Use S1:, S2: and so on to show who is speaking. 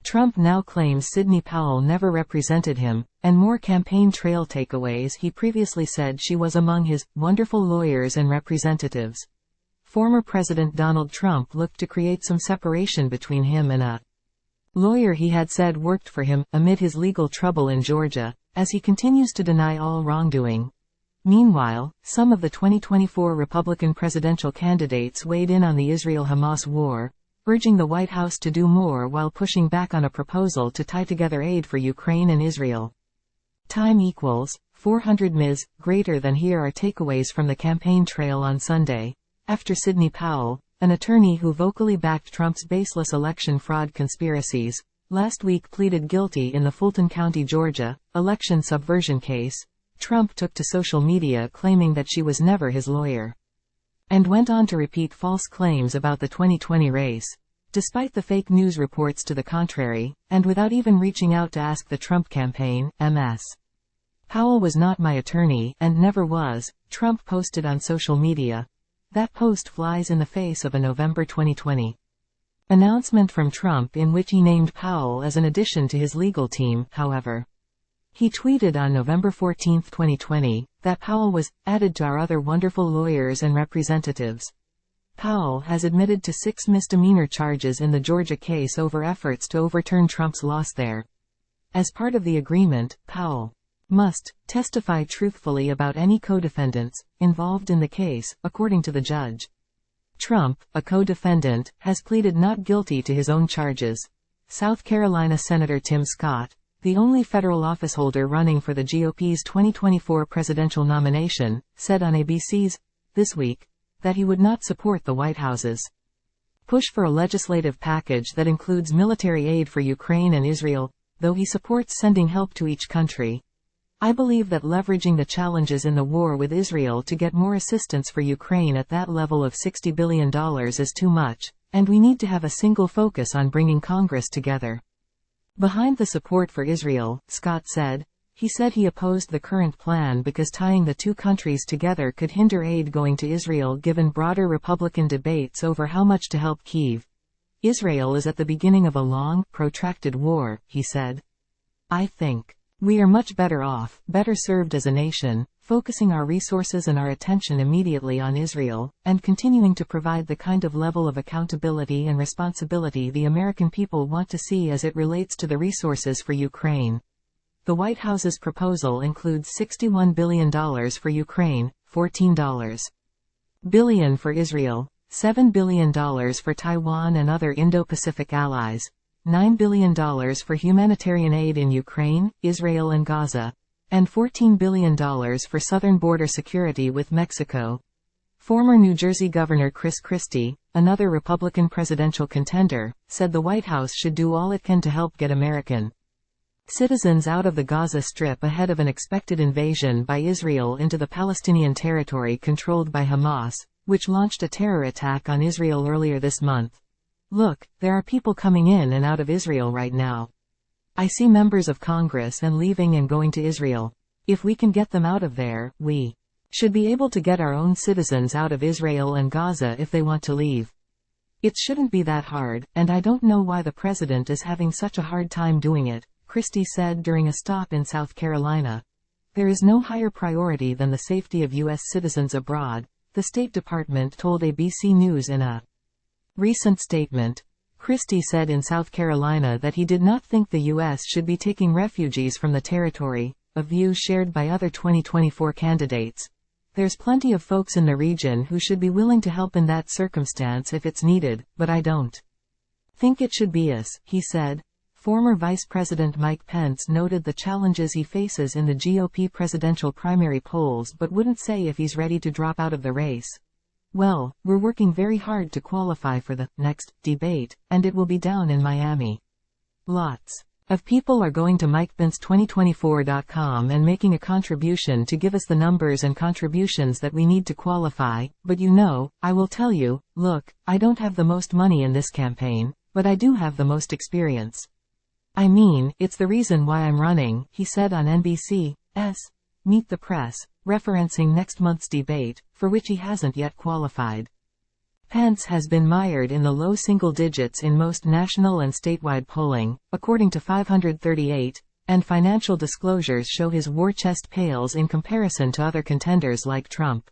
S1: Trump now claims Sidney Powell never represented him, and more campaign trail takeaways. He previously said she was among his wonderful lawyers and representatives. Former President Donald Trump looked to create some separation between him and a lawyer he had said worked for him, amid his legal trouble in Georgia, as he continues to deny all wrongdoing. Meanwhile, some of the 2024 Republican presidential candidates weighed in on the Israel-Hamas war, urging the White House to do more while pushing back on a proposal to tie together aid for Ukraine and Israel. Time equals 400 ms. Greater than. Here are takeaways from the campaign trail on Sunday. After Sidney Powell, an attorney who vocally backed Trump's baseless election fraud conspiracies, last week pleaded guilty in the Fulton County, Georgia, election subversion case, Trump took to social media claiming that she was never his lawyer, and went on to repeat false claims about the 2020 race, despite the fake news reports to the contrary, and without even reaching out to ask the Trump campaign. Ms. Powell was not my attorney, and never was, Trump posted on social media. That post flies in the face of a November 2020 announcement from Trump in which he named Powell as an addition to his legal team. However, he tweeted on November 14, 2020, that Powell was added to our other wonderful lawyers and representatives. Powell has admitted to 6 misdemeanor charges in the Georgia case over efforts to overturn Trump's loss there. As part of the agreement, Powell must testify truthfully about any co-defendants involved in the case, according to the judge. Trump, a co-defendant, has pleaded not guilty to his own charges. South Carolina Senator Tim Scott, the only federal officeholder running for the GOP's 2024 presidential nomination, said on ABC's This Week that he would not support the White House's push for a legislative package that includes military aid for Ukraine and Israel, though he supports sending help to each country. I believe that leveraging the challenges in the war with Israel to get more assistance for Ukraine at that level of $60 billion is too much, and we need to have a single focus on bringing Congress together behind the support for Israel, Scott said. He said he opposed the current plan because tying the two countries together could hinder aid going to Israel given broader Republican debates over how much to help Kyiv. Israel is at the beginning of a long, protracted war, he said. I think we are much better off, better served as a nation, focusing our resources and our attention immediately on Israel, and continuing to provide the kind of level of accountability and responsibility the American people want to see as it relates to the resources for Ukraine. The White House's proposal includes $61 billion for Ukraine, $14 billion for Israel, $7 billion for Taiwan and other Indo-Pacific allies, $9 billion for humanitarian aid in Ukraine, Israel and Gaza, and $14 billion for southern border security with Mexico. Former New Jersey Governor Chris Christie, another Republican presidential contender, said the White House should do all it can to help get American citizens out of the Gaza Strip ahead of an expected invasion by Israel into the Palestinian territory controlled by Hamas, which launched a terror attack on Israel earlier this month. Look, there are people coming in and out of Israel right now. I see members of Congress and leaving and going to Israel. If we can get them out of there, we should be able to get our own citizens out of Israel and Gaza if they want to leave. It shouldn't be that hard, and I don't know why the president is having such a hard time doing it, Christie said during a stop in South Carolina. There is no higher priority than the safety of U.S. citizens abroad, the State Department told ABC News in a recent statement. Christie said in South Carolina that he did not think the U.S. should be taking refugees from the territory, a view shared by other 2024 candidates. There's plenty of folks in the region who should be willing to help in that circumstance if it's needed, but I don't think it should be us, he said. Former Vice President Mike Pence noted the challenges he faces in the GOP presidential primary polls but wouldn't say if he's ready to drop out of the race. Well, we're working very hard to qualify for the next debate, and it will be down in Miami. Lots of people are going to MikePence2024.com and making a contribution to give us the numbers and contributions that we need to qualify, but I will tell you, look, I don't have the most money in this campaign, but I do have the most experience. I mean, it's the reason why I'm running, he said on NBC's Meet the Press, referencing next month's debate, for which he hasn't yet qualified. Pence has been mired in the low single digits in most national and statewide polling, according to 538, and financial disclosures show his war chest pales in comparison to other contenders like Trump.